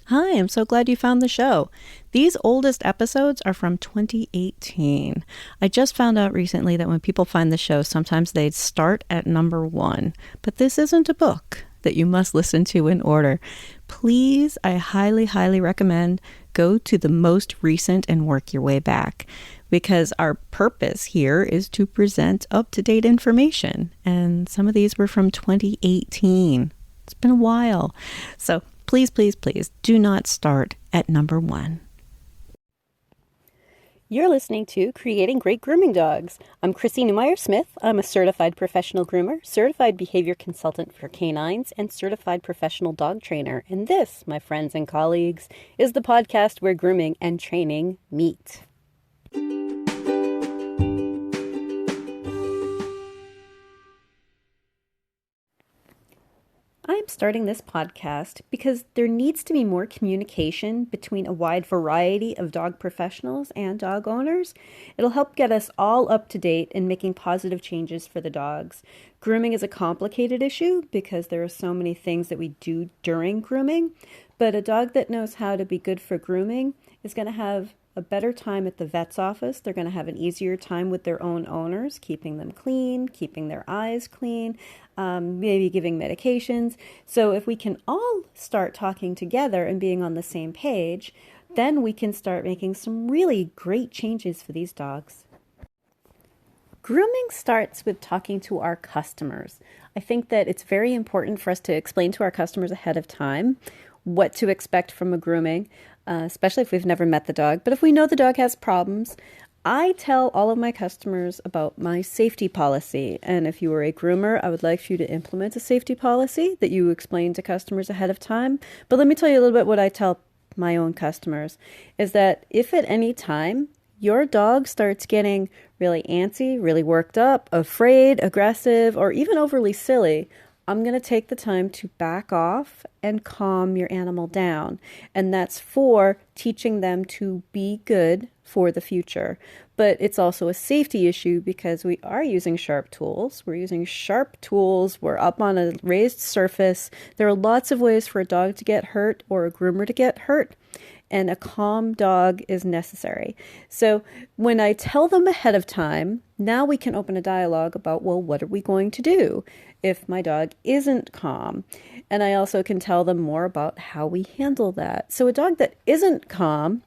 Hi, I'm so glad you found the show. These oldest episodes are from 2018. I just found out recently that when people find the show, sometimes they start at number 1. But this isn't a book that you must listen to in order. Please, I highly, highly recommend go to the most recent and work your way back, because our purpose here is to present up-to-date information. And some of these were from 2018. It's been a while. So please, please, please do not start at number 1. You're listening to Creating Great Grooming Dogs. I'm Chrissy Neumeyer-Smith. I'm a certified professional groomer, certified behavior consultant for canines, and certified professional dog trainer. And this, my friends and colleagues, is the podcast where grooming and training meet. I'm starting this podcast because there needs to be more communication between a wide variety of dog professionals and dog owners. It'll help get us all up to date in making positive changes for the dogs. Grooming is a complicated issue because there are so many things that we do during grooming, but a dog that knows how to be good for grooming is going to have a better time at the vet's office. They're going to have an easier time with their own owners, keeping them clean, keeping their eyes clean, maybe giving medications. So if we can all start talking together and being on the same page, then we can start making some really great changes for these dogs. Grooming starts with talking to our customers. I think that it's very important for us to explain to our customers ahead of time what to expect from a grooming, especially if we've never met the dog. But if we know the dog has problems, I tell all of my customers about my safety policy. And if you are a groomer, I would like for you to implement a safety policy that you explain to customers ahead of time. But let me tell you a little bit what I tell my own customers, is that if at any time your dog starts getting really antsy, really worked up, afraid, aggressive, or even overly silly, I'm going to take the time to back off and calm your animal down. And that's for teaching them to be good for the future. But it's also a safety issue because we are using sharp tools. We're using sharp tools. We're up on a raised surface. There are lots of ways for a dog to get hurt or a groomer to get hurt. And a calm dog is necessary. So when I tell them ahead of time, now we can open a dialogue about, well, what are we going to do if my dog isn't calm? And I also can tell them more about how we handle that. So a dog that isn't calm,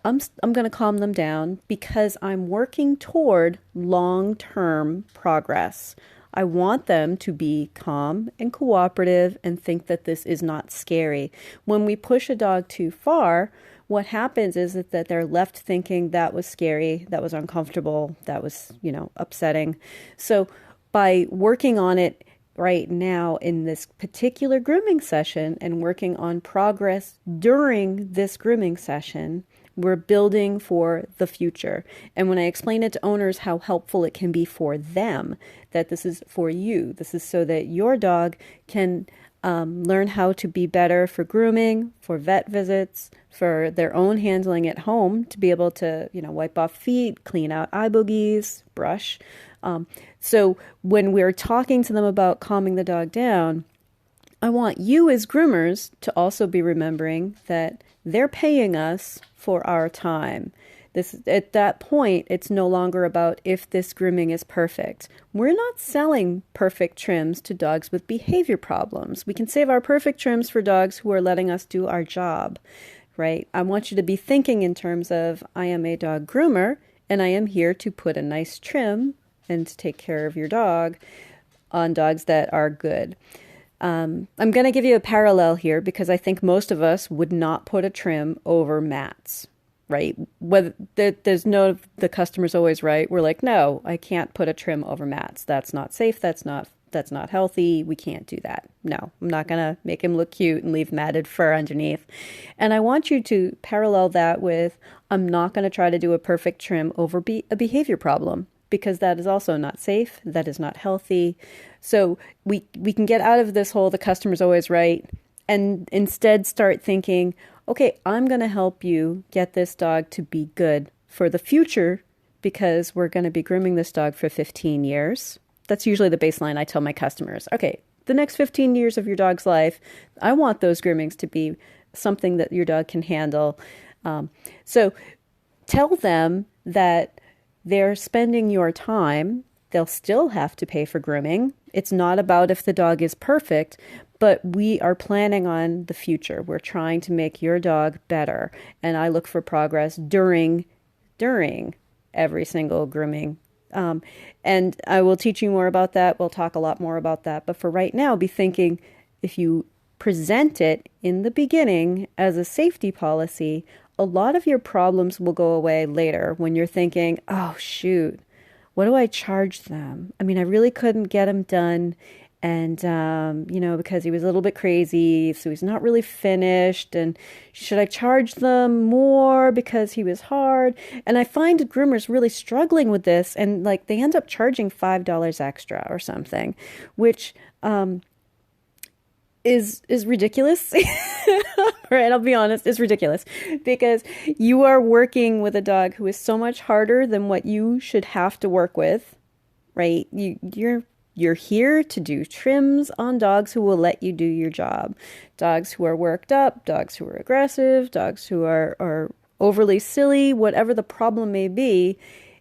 I'm going to calm them down because I'm working toward long-term progress. I want them to be calm and cooperative and think that this is not scary. When we push a dog too far, what happens is that they're left thinking that was scary, that was uncomfortable, that was, upsetting. So by working on it right now in this particular grooming session and working on progress during this grooming session, we're building for the future. And when I explain it to owners how helpful it can be for them, that this is for you, this is so that your dog can learn how to be better for grooming, for vet visits, for their own handling at home, to be able to, wipe off feet, clean out eye boogies, brush. So when we're talking to them about calming the dog down, I want you as groomers to also be remembering that they're paying us for our time. At that point, it's no longer about if this grooming is perfect. We're not selling perfect trims to dogs with behavior problems. We can save our perfect trims for dogs who are letting us do our job, right? I want you to be thinking in terms of, I am a dog groomer, and I am here to put a nice trim and to take care of your dog on dogs that are good. I'm going to give you a parallel here because I think most of us would not put a trim over mats, right? Whether there's no, the customer's always right. We're like, no, I can't put a trim over mats. That's not safe. That's not healthy. We can't do that. No, I'm not going to make him look cute and leave matted fur underneath. And I want you to parallel that with, I'm not going to try to do a perfect trim over a behavior problem, because that is also not safe. That is not healthy. So we can get out of this whole, the customer's always right, and instead start thinking, okay, I'm going to help you get this dog to be good for the future because we're going to be grooming this dog for 15 years. That's usually the baseline I tell my customers. Okay, the next 15 years of your dog's life, I want those groomings to be something that your dog can handle. So tell them that they're spending your time. They'll still have to pay for grooming. It's not about if the dog is perfect, but we are planning on the future. We're trying to make your dog better. And I look for progress during every single grooming. And I will teach you more about that. We'll talk a lot more about that. But for right now, be thinking, if you present it in the beginning as a safety policy, a lot of your problems will go away later when you're thinking, oh, shoot, what do I charge them? I mean, I really couldn't get him done. And, because he was a little bit crazy, so he's not really finished. And should I charge them more because he was hard? And I find groomers really struggling with this. And like they end up charging $5 extra or something, which is ridiculous. Right, I'll be honest, it's ridiculous because you are working with a dog who is so much harder than what you should have to work with, right? You're here to do trims on dogs who will let you do your job. Dogs who are worked up, dogs who are aggressive, dogs who are overly silly, whatever the problem may be,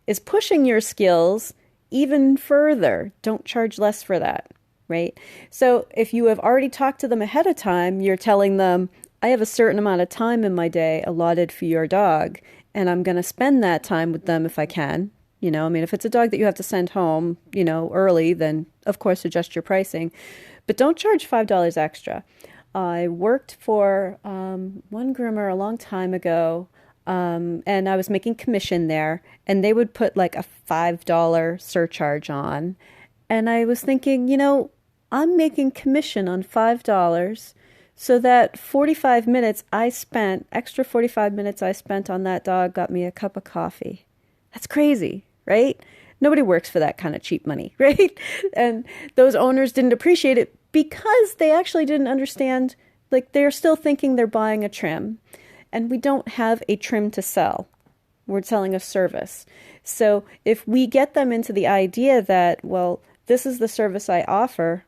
is pushing your skills even further. Don't charge less for that, right? So if you have already talked to them ahead of time, you're telling them, I have a certain amount of time in my day allotted for your dog, and I'm going to spend that time with them if I can. If it's a dog that you have to send home, early, then of course adjust your pricing. But don't charge $5 extra. I worked for one groomer a long time ago, and I was making commission there, and they would put like a $5 surcharge on. And I was thinking, I'm making commission on $5 so that extra 45 minutes I spent on that dog got me a cup of coffee. That's crazy, right? Nobody works for that kind of cheap money, right? And those owners didn't appreciate it because they actually didn't understand, like they're still thinking they're buying a trim. And we don't have a trim to sell. We're selling a service. So if we get them into the idea that, well, this is the service I offer,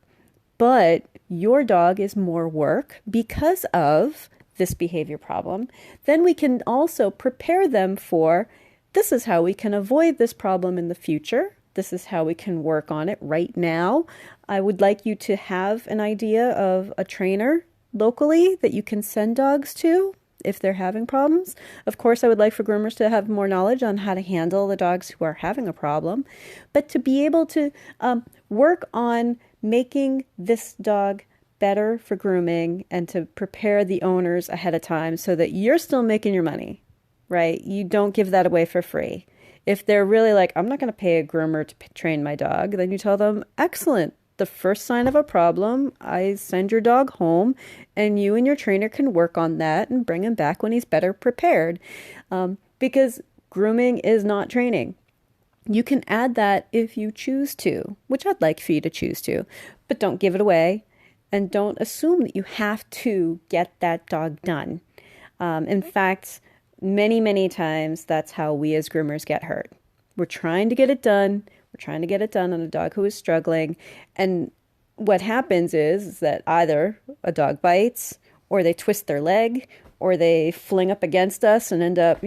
but your dog is more work because of this behavior problem, then we can also prepare them for, this is how we can avoid this problem in the future. This is how we can work on it right now. I would like you to have an idea of a trainer locally that you can send dogs to if they're having problems. Of course, I would like for groomers to have more knowledge on how to handle the dogs who are having a problem, but to be able to work on making this dog better for grooming and to prepare the owners ahead of time so that you're still making your money, right? You don't give that away for free. If they're really like, I'm not going to pay a groomer to train my dog, then you tell them, excellent. The first sign of a problem, I send your dog home and you and your trainer can work on that and bring him back when he's better prepared. Because grooming is not training. You can add that if you choose to, which I'd like for you to choose to, but don't give it away and don't assume that you have to get that dog done. In fact, many, many times that's how we as groomers get hurt. We're trying to get it done. We're trying to get it done on a dog who is struggling. And what happens is that either a dog bites or they twist their leg or they fling up against us and end up,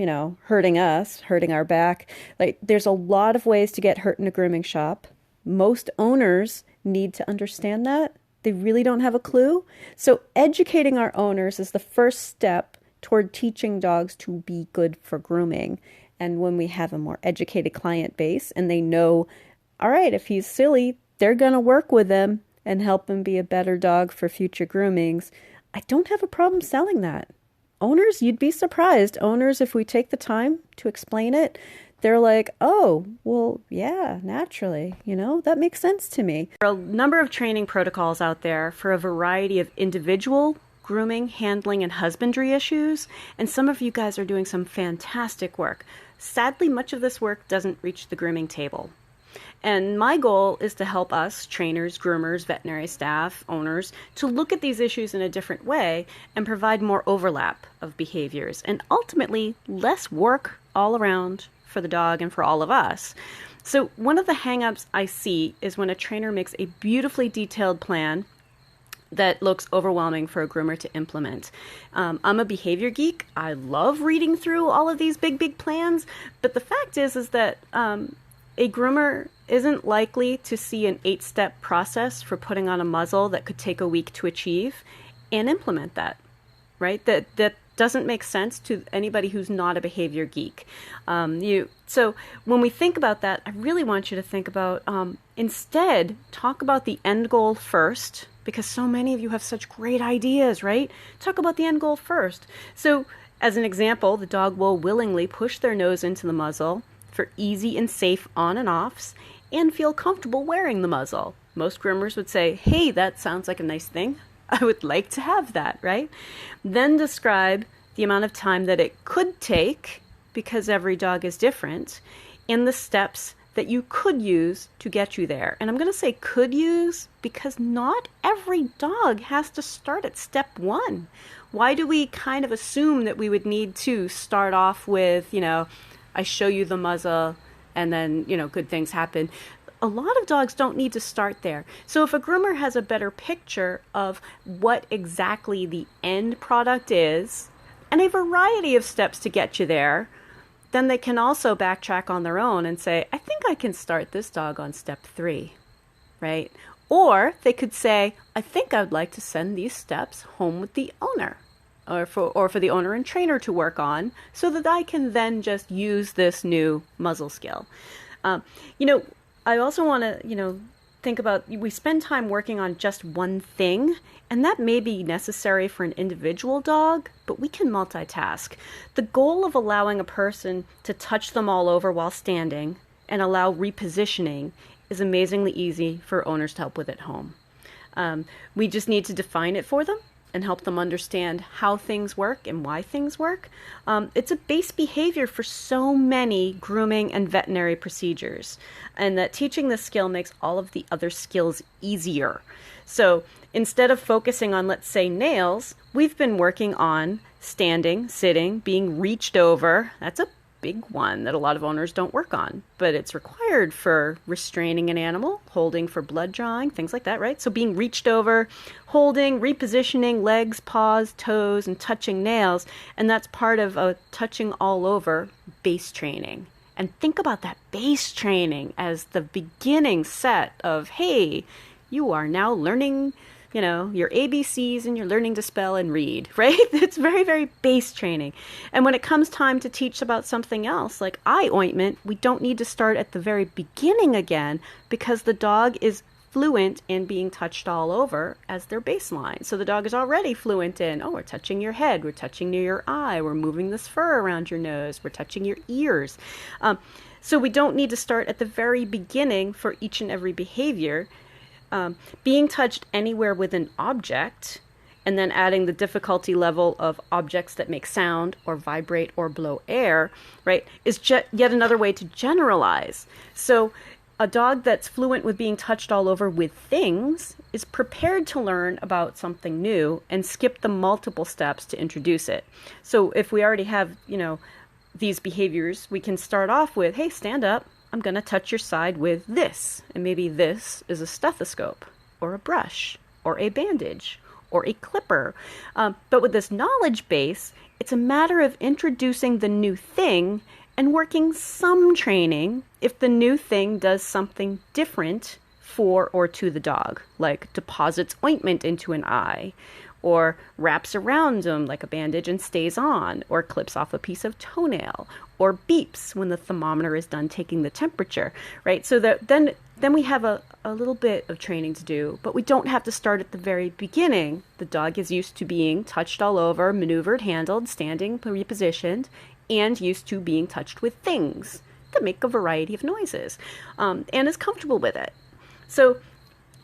hurting us, hurting our back. Like there's a lot of ways to get hurt in a grooming shop. Most owners need to understand that. They really don't have a clue. So educating our owners is the first step toward teaching dogs to be good for grooming. And when we have a more educated client base and they know, all right, if he's silly, they're going to work with him and help him be a better dog for future groomings. I don't have a problem selling that. Owners, you'd be surprised. Owners, if we take the time to explain it, they're like, oh, well, yeah, naturally, that makes sense to me. There are a number of training protocols out there for a variety of individual grooming, handling, and husbandry issues, and some of you guys are doing some fantastic work. Sadly, much of this work doesn't reach the grooming table. And my goal is to help us, trainers, groomers, veterinary staff, owners, to look at these issues in a different way and provide more overlap of behaviors and ultimately less work all around for the dog and for all of us. So one of the hang-ups I see is when a trainer makes a beautifully detailed plan that looks overwhelming for a groomer to implement. I'm a behavior geek. I love reading through all of these big plans, but the fact is that a groomer isn't likely to see an 8-step process for putting on a muzzle that could take a week to achieve and implement that, right? That doesn't make sense to anybody who's not a behavior geek. So when we think about that, I really want you to think about, instead, talk about the end goal first, because so many of you have such great ideas, right? Talk about the end goal first. So as an example, the dog will willingly push their nose into the muzzle for easy and safe on and offs and feel comfortable wearing the muzzle. Most groomers would say, hey, that sounds like a nice thing. I would like to have that, right? Then describe the amount of time that it could take, because every dog is different, and the steps that you could use to get you there. And I'm going to say could use because not every dog has to start at step 1. Why do we kind of assume that we would need to start off with, I show you the muzzle and then, good things happen? A lot of dogs don't need to start there. So if a groomer has a better picture of what exactly the end product is and a variety of steps to get you there, then they can also backtrack on their own and say, I think I can start this dog on step 3, right? Or they could say, I think I'd like to send these steps home with the owner, or for the owner and trainer to work on, so that I can then just use this new muzzle skill. I also want to, think about, we spend time working on just one thing, and that may be necessary for an individual dog, but we can multitask. The goal of allowing a person to touch them all over while standing and allow repositioning is amazingly easy for owners to help with at home. We just need to define it for them and help them understand how things work and why things work. It's a base behavior for so many grooming and veterinary procedures, and that teaching this skill makes all of the other skills easier. So instead of focusing on, let's say, nails, we've been working on standing, sitting, being reached over. That's a big one that a lot of owners don't work on, but it's required for restraining an animal, holding for blood drawing, things like that, right? So being reached over, holding, repositioning legs, paws, toes, and touching nails, and that's part of a touching all over base training. And think about that base training as the beginning set of, hey, you are now learning your ABCs and you're learning to spell and read, right? It's very, very base training. And when it comes time to teach about something else, like eye ointment, we don't need to start at the very beginning again, because the dog is fluent in being touched all over as their baseline. So the dog is already fluent in, we're touching your head, we're touching near your eye, we're moving this fur around your nose, we're touching your ears. So we don't need to start at the very beginning for each and every behavior. Being touched anywhere with an object, and then adding the difficulty level of objects that make sound or vibrate or blow air, right, is yet another way to generalize. So a dog that's fluent with being touched all over with things is prepared to learn about something new and skip the multiple steps to introduce it. So if we already have, these behaviors, we can start off with, hey, stand up. I'm going to touch your side with this, and maybe this is a stethoscope or a brush or a bandage or a clipper. But with this knowledge base, it's a matter of introducing the new thing and working some training if the new thing does something different for or to the dog, like deposits ointment into an eye, or wraps around them like a bandage and stays on, or clips off a piece of toenail, or beeps when the thermometer is done taking the temperature, right? So that then we have a little bit of training to do, but we don't have to start at the very beginning. The dog is used to being touched all over, maneuvered, handled, standing, repositioned, and used to being touched with things that make a variety of noises, and is comfortable with it. So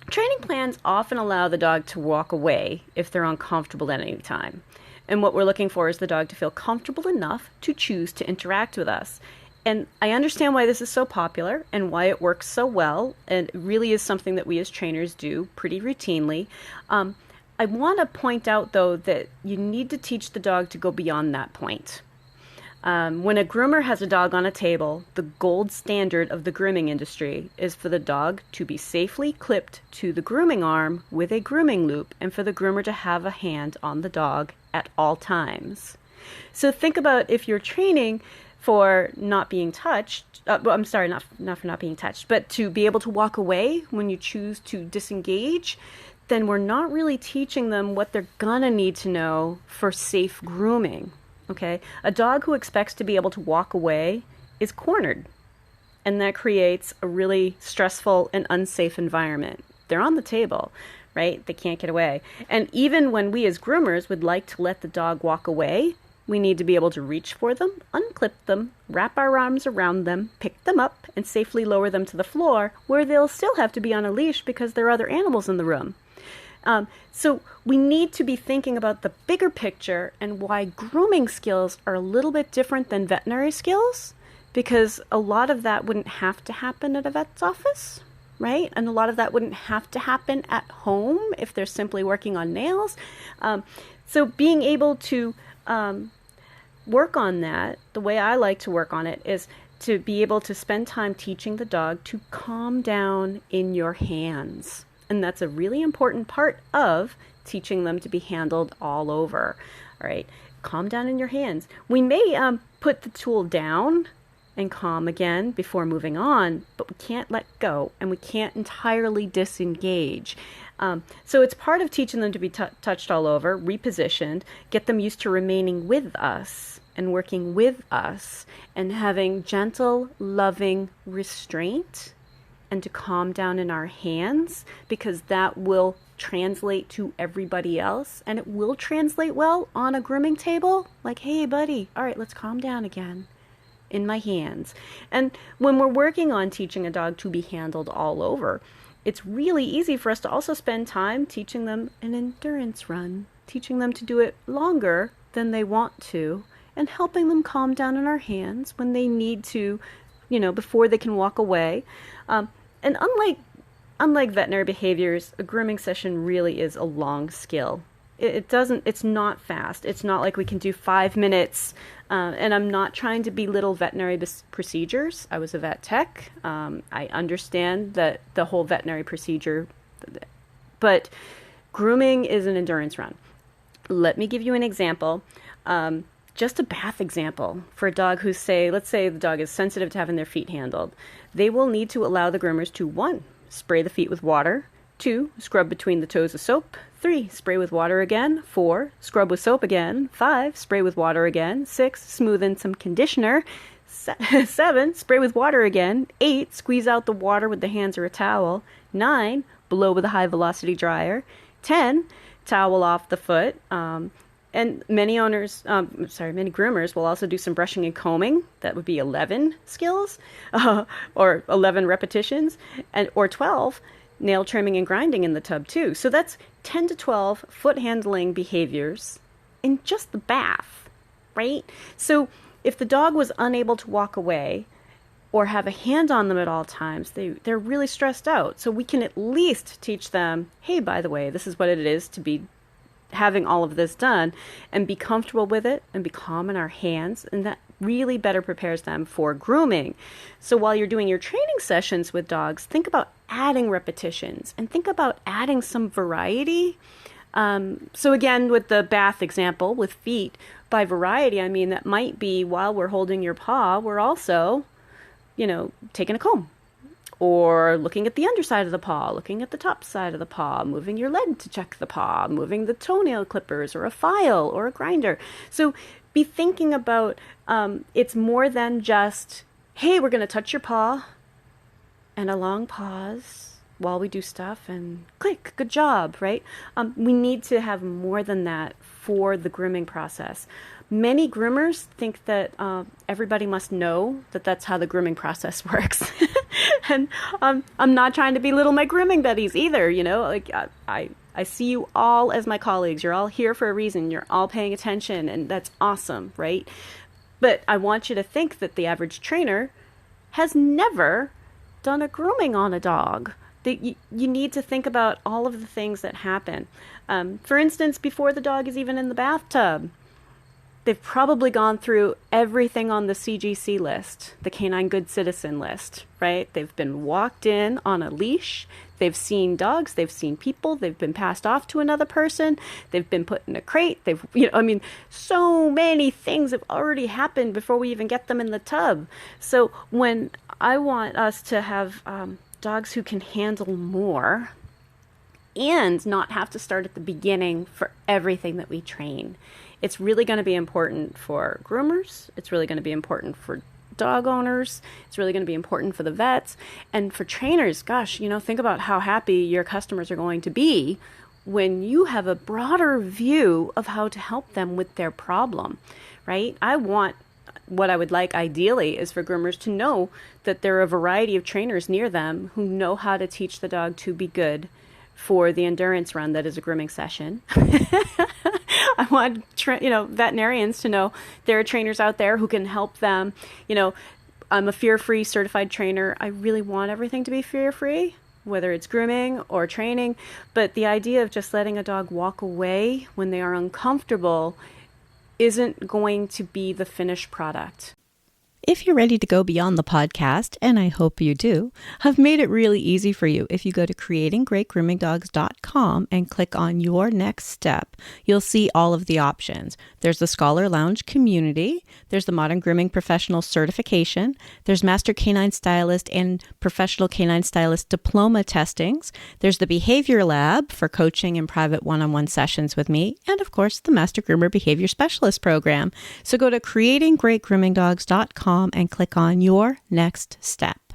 training plans often allow the dog to walk away if they're uncomfortable at any time. And what we're looking for is the dog to feel comfortable enough to choose to interact with us. And I understand why this is so popular and why it works so well, and it really is something that we as trainers do pretty routinely. I want to point out, though, that you need to teach the dog to go beyond that point. When a groomer has a dog on a table, the gold standard of the grooming industry is for the dog to be safely clipped to the grooming arm with a grooming loop and for the groomer to have a hand on the dog at all times. So think about if you're training for not being touched, I'm sorry, not for not being touched, but to be able to walk away when you choose to disengage, then we're not really teaching them what they're gonna need to know for safe grooming. Okay, a dog who expects to be able to walk away is cornered, and that creates a really stressful and unsafe environment. They're on the table, right? They can't get away. And even when we as groomers would like to let the dog walk away, we need to be able to reach for them, unclip them, wrap our arms around them, pick them up, and safely lower them to the floor, where they'll still have to be on a leash because there are other animals in the room. So we need to be thinking about the bigger picture and why grooming skills are a little bit different than veterinary skills, because a lot of that wouldn't have to happen at a vet's office, right? And a lot of that wouldn't have to happen at home if they're simply working on nails. So being able to work on that, the way I like to work on it is to be able to spend time teaching the dog to calm down in your hands. And that's a really important part of teaching them to be handled all over. All right, calm down in your hands. We may put the tool down and calm again before moving on, but we can't let go and we can't entirely disengage. So it's part of teaching them to be touched all over, repositioned, get them used to remaining with us and working with us and having gentle, loving restraint and to calm down in our hands, because that will translate to everybody else and it will translate well on a grooming table. Like, hey buddy, all right, let's calm down again in my hands. And when we're working on teaching a dog to be handled all over, it's really easy for us to also spend time teaching them an endurance run, teaching them to do it longer than they want to, and helping them calm down in our hands when they need to, before they can walk away. And unlike veterinary behaviors, a grooming session really is a long skill. It's not fast. It's not like we can do 5 minutes. And I'm not trying to belittle veterinary procedures. I was a vet tech. I understand that the whole veterinary procedure, but grooming is an endurance run. Let me give you an example. Just a bath example for a dog who's let's say the dog is sensitive to having their feet handled. They will need to allow the groomers to 1, spray the feet with water, 2, scrub between the toes with soap, 3, spray with water again, 4, scrub with soap again, 5, spray with water again, 6, smooth in some conditioner, 7, spray with water again, 8, squeeze out the water with the hands or a towel, 9, blow with a high velocity dryer, 10, towel off the foot, and many groomers will also do some brushing and combing. That would be 11 skills, or 11 repetitions, or 12 nail trimming and grinding in the tub too. So that's 10 to 12 foot handling behaviors in just the bath, right? So if the dog was unable to walk away or have a hand on them at all times, they're really stressed out. So we can at least teach them, hey, by the way, this is what it is to be having all of this done, and be comfortable with it and be calm in our hands, and that really better prepares them for grooming. So while you're doing your training sessions with dogs, think about adding repetitions and think about adding some variety. So again, with the bath example with feet, by variety I mean that might be while we're holding your paw, we're also taking a comb, or looking at the underside of the paw, looking at the top side of the paw, moving your leg to check the paw, moving the toenail clippers or a file or a grinder. So be thinking about it's more than just, hey, we're going to touch your paw, and a long pause while we do stuff and click, good job, right? We need to have more than that for the grooming process. Many groomers think that everybody must know that that's how the grooming process works. And I'm not trying to belittle my grooming buddies either, like I see you all as my colleagues. You're all here for a reason. You're all paying attention, and that's awesome, right? But I want you to think that the average trainer has never done a grooming on a dog. That you need to think about all of the things that happen. For instance, before the dog is even in the bathtub, they've probably gone through everything on the CGC list, the Canine Good Citizen list, right? They've been walked in on a leash. They've seen dogs. They've seen people. They've been passed off to another person. They've been put in a crate. So many things have already happened before we even get them in the tub. So when I want us to have dogs who can handle more and not have to start at the beginning for everything that we train, it's really going to be important for groomers. It's really going to be important for dog owners. It's really going to be important for the vets and for trainers. Gosh, think about how happy your customers are going to be when you have a broader view of how to help them with their problem, right? What I would like ideally is for groomers to know that there are a variety of trainers near them who know how to teach the dog to be good for the endurance run that is a grooming session. I want veterinarians to know there are trainers out there who can help them. I'm a fear-free certified trainer. I really want everything to be fear-free, whether it's grooming or training. But the idea of just letting a dog walk away when they are uncomfortable isn't going to be the finished product. If you're ready to go beyond the podcast, and I hope you do, I've made it really easy for you. If you go to creatinggreatgroomingdogs.com and click on your next step, you'll see all of the options. There's the Scholar Lounge community, there's the Modern Grooming Professional certification, there's Master Canine Stylist and Professional Canine Stylist diploma testings, there's the Behavior Lab for coaching and private one-on-one sessions with me, and of course, the Master Groomer Behavior Specialist program. So go to creatinggreatgroomingdogs.com and click on your next step.